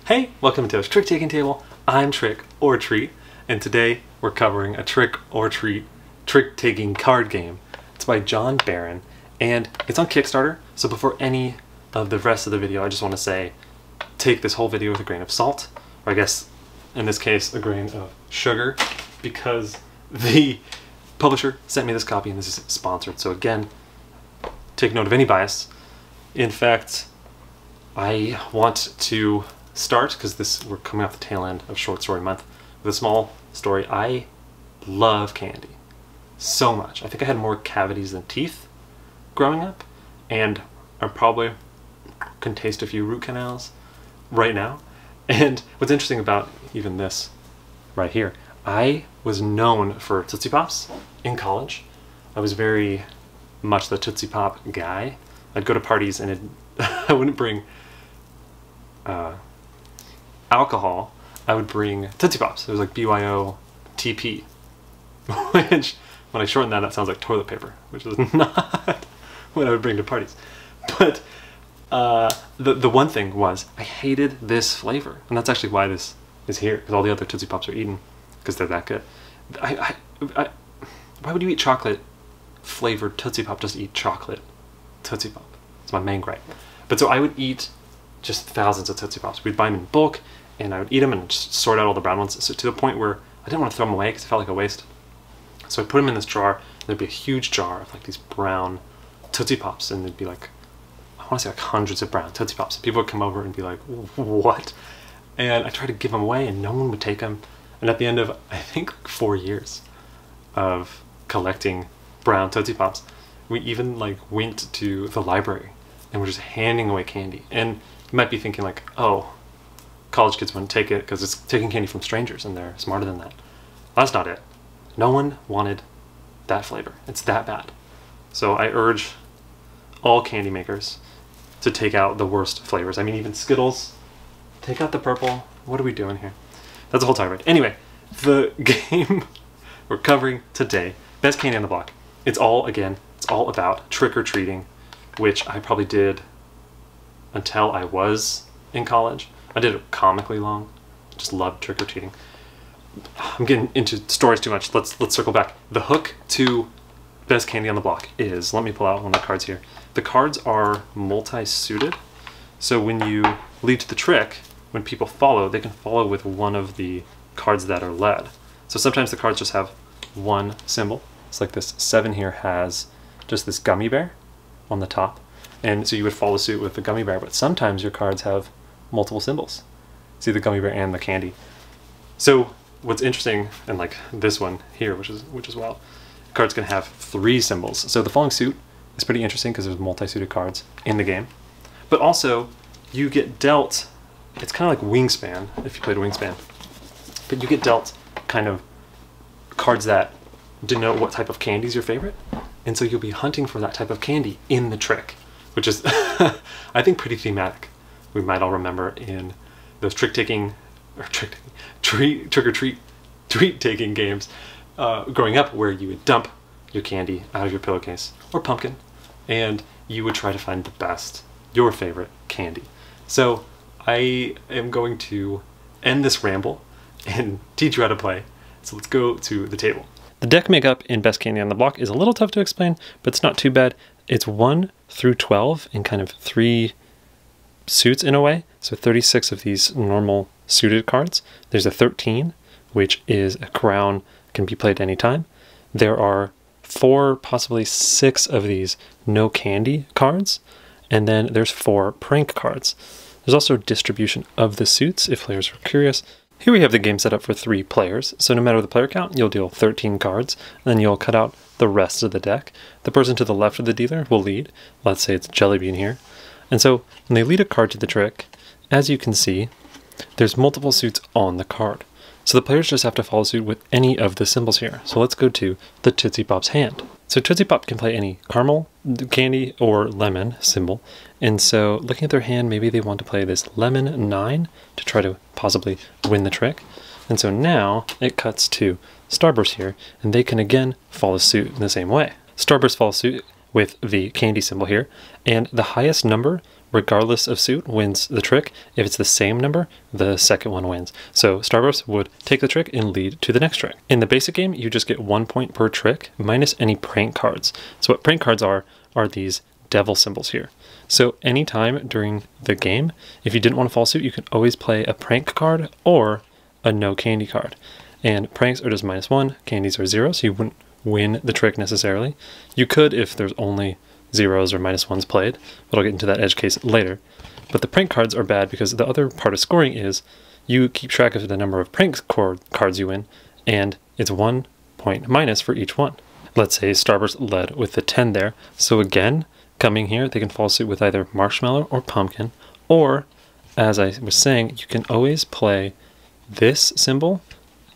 Hey, welcome to Toast Trick Taking Table. I'm Trick or Treat, and today we're covering a Trick or Treat trick taking card game. It's by John Barron, and it's on Kickstarter. So before any of the rest of the video, I just want to say, take this whole video with a grain of salt, or I guess in this case, a grain of sugar, because the publisher sent me this copy and this is sponsored. So again, take note of any bias. In fact, I want to start, because we're coming off the tail end of Short Story Month, with a small story. I love candy so much. I think I had more cavities than teeth growing up, and I probably can taste a few root canals right now. And what's interesting about even this right here, I was known for Tootsie Pops in college. I was very much the Tootsie Pop guy. I'd go to parties and I wouldn't bring alcohol, I would bring Tootsie Pops. It was like BYOTP, which when I shorten that, that sounds like toilet paper, which is not what I would bring to parties. But the one thing was I hated this flavor, and that's actually why this is here, because all the other Tootsie Pops are eaten because they're that good. Why would you eat chocolate flavored Tootsie Pop? Just eat chocolate Tootsie Pop. It's my main gripe. But so I would eat just thousands of Tootsie Pops. We'd buy them in bulk, and I would eat them and just sort out all the brown ones, so to the point where I didn't want to throw them away because it felt like a waste. So I'd put them in this jar. There'd be a huge jar of like these brown Tootsie Pops, and there'd be like, I want to say like hundreds of brown Tootsie Pops. People would come over and be like, what? And I tried to give them away and no one would take them. And at the end of, I think, 4 years of collecting brown Tootsie Pops, we even like went to the library and we're just handing away candy. And you might be thinking like, oh, college kids wouldn't take it because it's taking candy from strangers and they're smarter than that. That's not it. No one wanted that flavor. It's that bad. So I urge all candy makers to take out the worst flavors. I mean, even Skittles, take out the purple. What are we doing here? That's a whole tirade. Anyway, the game we're covering today, Best Candy on the Block. It's all about trick-or-treating, which I probably did until I was in college. I did it comically long. Just loved trick-or-treating. I'm getting into stories too much. Let's circle back. The hook to Best Candy on the Block is, let me pull out one of the cards here. The cards are multi-suited, so when you lead to the trick, when people follow, they can follow with one of the cards that are led. So sometimes the cards just have one symbol. It's like this 7 here has just this gummy bear on the top, and so you would follow suit with the gummy bear, but sometimes your cards have multiple symbols. See the gummy bear and the candy. So what's interesting, and like this one here, which is wild, cards can have 3 symbols. So the following suit is pretty interesting because there's multi-suited cards in the game. But also, you get dealt, it's kind of like Wingspan, if you played Wingspan, but you get dealt kind of cards that denote what type of candy is your favorite. And so you'll be hunting for that type of candy in the trick, which is, I think, pretty thematic. We might all remember in those trick-or-treat taking games growing up, where you would dump your candy out of your pillowcase or pumpkin and you would try to find the best, your favorite candy. So I am going to end this ramble and teach you how to play. So let's go to the table. The deck makeup in Best Candy on the Block is a little tough to explain, but it's not too bad. It's 1 through 12 in kind of 3 suits in a way. So 36 of these normal suited cards. There's a 13, which is a crown, can be played anytime. There are 4, possibly 6 of these no candy cards, and then there's 4 prank cards. There's also a distribution of the suits if players are curious. Here we have the game set up for 3 players, so no matter the player count, you'll deal 13 cards, and then you'll cut out the rest of the deck. The person to the left of the dealer will lead. Let's say it's Jellybean here. And so when they lead a card to the trick, as you can see, there's multiple suits on the card. So the players just have to follow suit with any of the symbols here. So let's go to the Tootsie Pop's hand. So Tootsie Pop can play any caramel, candy, or lemon symbol. And so looking at their hand, maybe they want to play this lemon 9 to try to possibly win the trick. And so now it cuts to Starburst here, and they can again follow suit in the same way. Starburst follows suit with the candy symbol here, and the highest number regardless of suit, wins the trick. If it's the same number, the second one wins. So Starburst would take the trick and lead to the next trick. In the basic game, you just get 1 point per trick minus any prank cards. So what prank cards are these devil symbols here. So anytime during the game, if you didn't want to follow suit, you can always play a prank card or a no candy card. And pranks are just -1, candies are 0, so you wouldn't win the trick necessarily. You could if there's only 0s or -1s played, but I'll get into that edge case later. But the prank cards are bad because the other part of scoring is you keep track of the number of prank cards you win, and it's 1 point minus for each one. Let's say Starburst led with the 10 there, so again, coming here, they can follow suit with either marshmallow or pumpkin, or, as I was saying, you can always play this symbol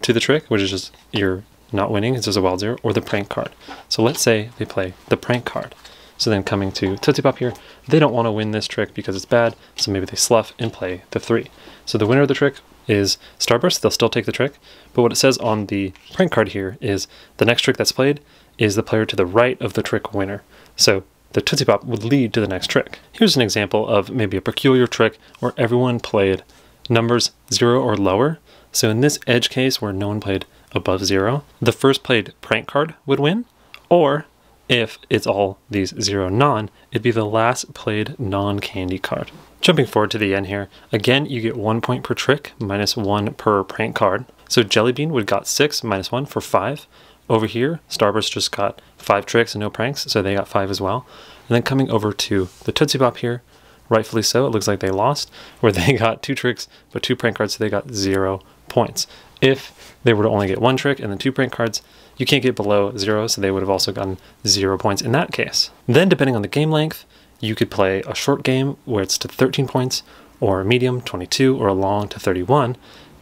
to the trick, which is just you're not winning, it's just a wild 0, or the prank card. So let's say they play the prank card. So then coming to Tootsie Pop here, they don't want to win this trick because it's bad, so maybe they slough and play the 3. So the winner of the trick is Starburst, they'll still take the trick, but what it says on the prank card here is the next trick that's played is the player to the right of the trick winner. So the Tootsie Pop would lead to the next trick. Here's an example of maybe a peculiar trick where everyone played numbers 0 or lower. So in this edge case where no one played above 0, the first played prank card would win, or if it's all these 0 non, it'd be the last played non-candy card. Jumping forward to the end here, again you get 1 point per trick, -1 per prank card. So Jelly Bean would got 6, -1 for 5. Over here, Starburst just got 5 tricks and no pranks, so they got 5 as well. And then coming over to the Tootsie Pop here, rightfully so, it looks like they lost, where they got 2 tricks but 2 prank cards, so they got 0 points. If they were to only get 1 trick and then 2 prank cards, you can't get below 0, so they would have also gotten 0 points in that case. Then depending on the game length, you could play a short game where it's to 13 points, or a medium, 22, or a long to 31.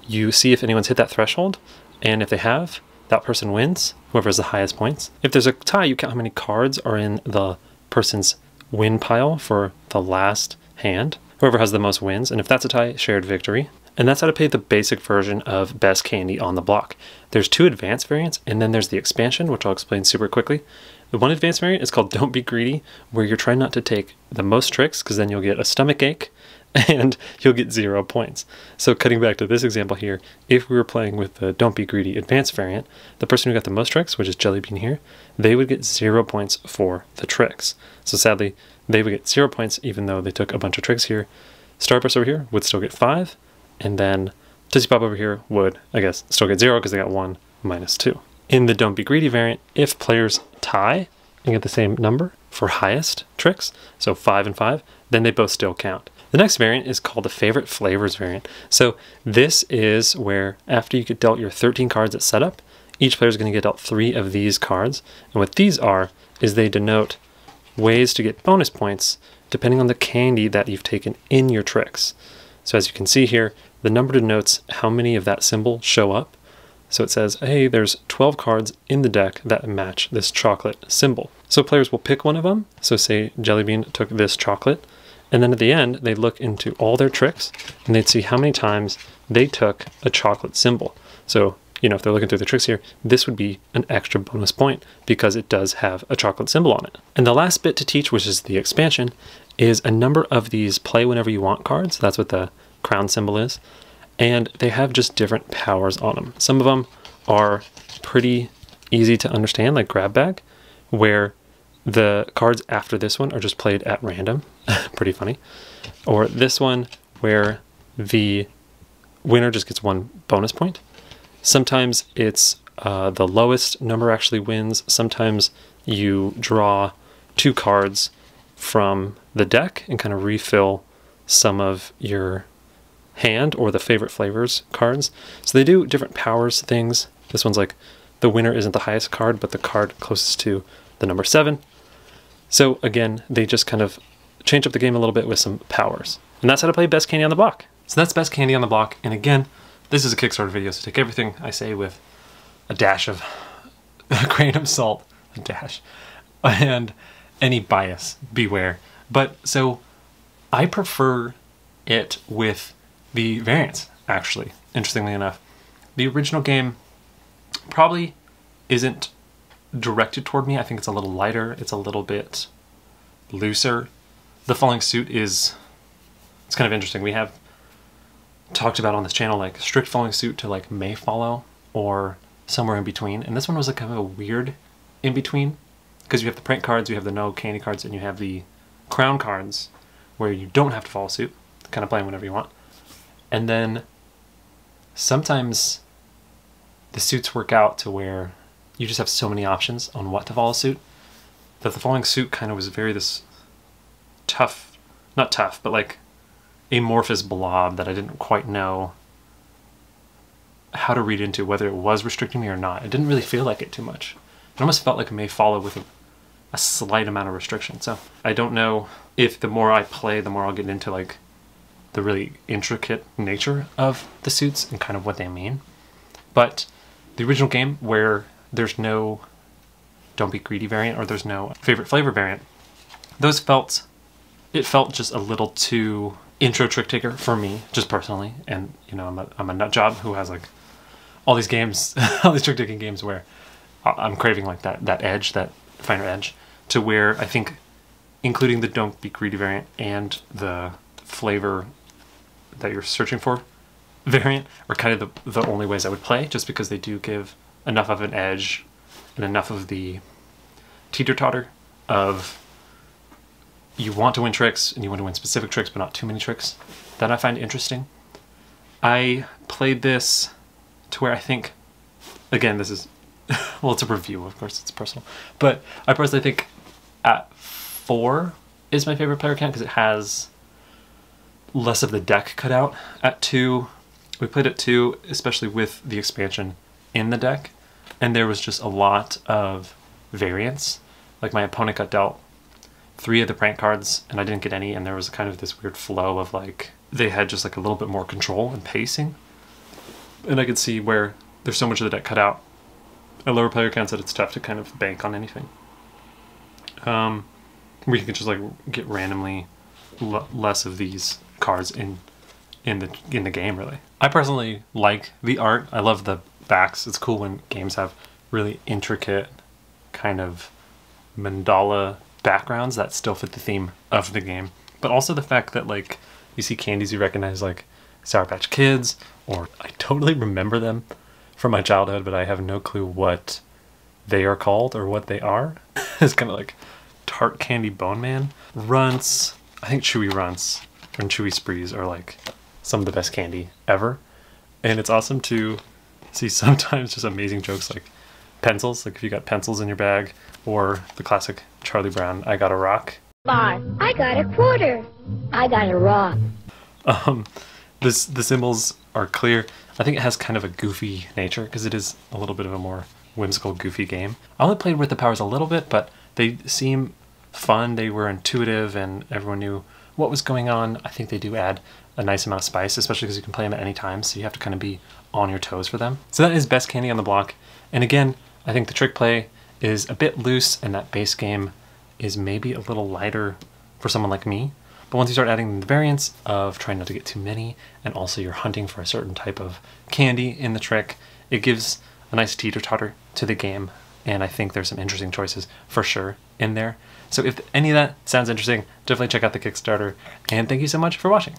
You see if anyone's hit that threshold, and if they have, that person wins, whoever has the highest points. If there's a tie, you count how many cards are in the person's win pile for the last hand. Whoever has the most wins, and if that's a tie, shared victory. And that's how to play the basic version of Best Candy on the Block. There's 2 advanced variants, and then there's the expansion, which I'll explain super quickly. The one advanced variant is called Don't Be Greedy, where you're trying not to take the most tricks, because then you'll get a stomach ache, and you'll get 0 points. So cutting back to this example here, if we were playing with the Don't Be Greedy advanced variant, the person who got the most tricks, which is Jelly Bean here, they would get 0 points for the tricks. So sadly, they would get 0 points even though they took a bunch of tricks here. Starburst over here would still get 5, and then Tootsie Pop over here would, I guess, still get 0 because they got 1 -2. In the Don't Be Greedy variant, if players tie and get the same number for highest tricks, so 5 and 5, then they both still count. The next variant is called the Favorite Flavors variant. So this is where after you get dealt your 13 cards at setup, each player is going to get dealt 3 of these cards. And what these are is they denote ways to get bonus points depending on the candy that you've taken in your tricks. So as you can see here, the number denotes how many of that symbol show up. So it says, hey, there's 12 cards in the deck that match this chocolate symbol. So players will pick one of them. So say Jelly Bean took this chocolate, and then at the end, they look into all their tricks, and they'd see how many times they took a chocolate symbol. So, you know, if they're looking through the tricks here, this would be an extra bonus point because it does have a chocolate symbol on it. And the last bit to teach, which is the expansion, is a number of these play whenever you want cards. That's what the crown symbol is. And they have just different powers on them. Some of them are pretty easy to understand, like Grab Bag, where the cards after this one are just played at random. Pretty funny. Or this one where the winner just gets 1 bonus point. Sometimes it's the lowest number actually wins. Sometimes you draw 2 cards from the deck and kind of refill some of your hand or the Favorite Flavors cards. So they do different powers things. This one's like the winner isn't the highest card, but the card closest to the number 7. So again, they just kind of change up the game a little bit with some powers. And that's how to play Best Candy on the Block. So that's Best Candy on the Block. And again, this is a Kickstarter video, so take everything I say with a dash of, a grain of salt, a dash, and any bias, beware. But so I prefer it with the variants, actually, interestingly enough. The original game probably isn't directed toward me. I think it's a little lighter, it's a little bit looser. The following suit is it's kind of interesting. We have talked about on this channel like strict following suit to like may follow or somewhere in between, and this one was like kind of a weird in between because you have the prank cards, you have the no candy cards, and you have the crown cards where you don't have to follow suit, kind of playing whenever you want. And then sometimes the suits work out to where you just have so many options on what to follow suit that the following suit kind of was very this tough, not tough, but like amorphous blob that I didn't quite know how to read into, whether it was restricting me or not. It didn't really feel like it too much. It almost felt like it may follow with a slight amount of restriction. So I don't know if the more I play, the more I'll get into like the really intricate nature of the suits and kind of what they mean. But the original game where there's no Don't Be Greedy variant or there's no favorite flavor variant, it felt just a little too intro trick taker for me, just personally. And you know, I'm a nut job who has like all these games, all these trick taking games where I'm craving like that edge, that finer edge, to where I think including the Don't Be Greedy variant and the flavor that you're searching for variant are kind of the only ways I would play, just because they do give enough of an edge and enough of the teeter-totter of you want to win tricks and you want to win specific tricks but not too many tricks that I find interesting. I played this to where I think, again, this is, well, it's a review, of course, it's personal, but I personally think at 4 is my favorite player count because it has less of the deck cut out. At 2, we played at 2, especially with the expansion in the deck, and there was just a lot of variance. Like my opponent got dealt 3 of the prank cards and I didn't get any, and there was kind of this weird flow of like they had just like a little bit more control and pacing, and I could see where there's so much of the deck cut out at lower player counts that it's tough to kind of bank on anything. We can just like get randomly less of these cards in the game, really. I personally like the art. I love the backs. It's cool when games have really intricate kind of mandala backgrounds that still fit the theme of the game. But also the fact that like you see candies you recognize, like Sour Patch Kids, or I totally remember them from my childhood, but I have no clue what they are called or what they are. It's kind of like Tart Candy Bone Man. Runts, I think Chewy Runts and Chewy Sprees are like some of the best candy ever. And it's awesome to see sometimes just amazing jokes like pencils, like if you got pencils in your bag, or the classic Charlie Brown, I got a rock. I got a quarter. I got a rock. The symbols are clear. I think it has kind of a goofy nature because it is a little bit of a more whimsical, goofy game. I only played with the powers a little bit, but they seem fun. They were intuitive and everyone knew what was going on. I think they do add a nice amount of spice, especially because you can play them at any time, so you have to kind of be on your toes for them. So that is best candy on the block. And again, I think the trick play is a bit loose and that base game is maybe a little lighter for someone like me. But once you start adding the variants of trying not to get too many, and also you're hunting for a certain type of candy in the trick, it gives a nice teeter-totter to the game, and I think there's some interesting choices for sure in there. So if any of that sounds interesting, definitely check out the Kickstarter, and thank you so much for watching.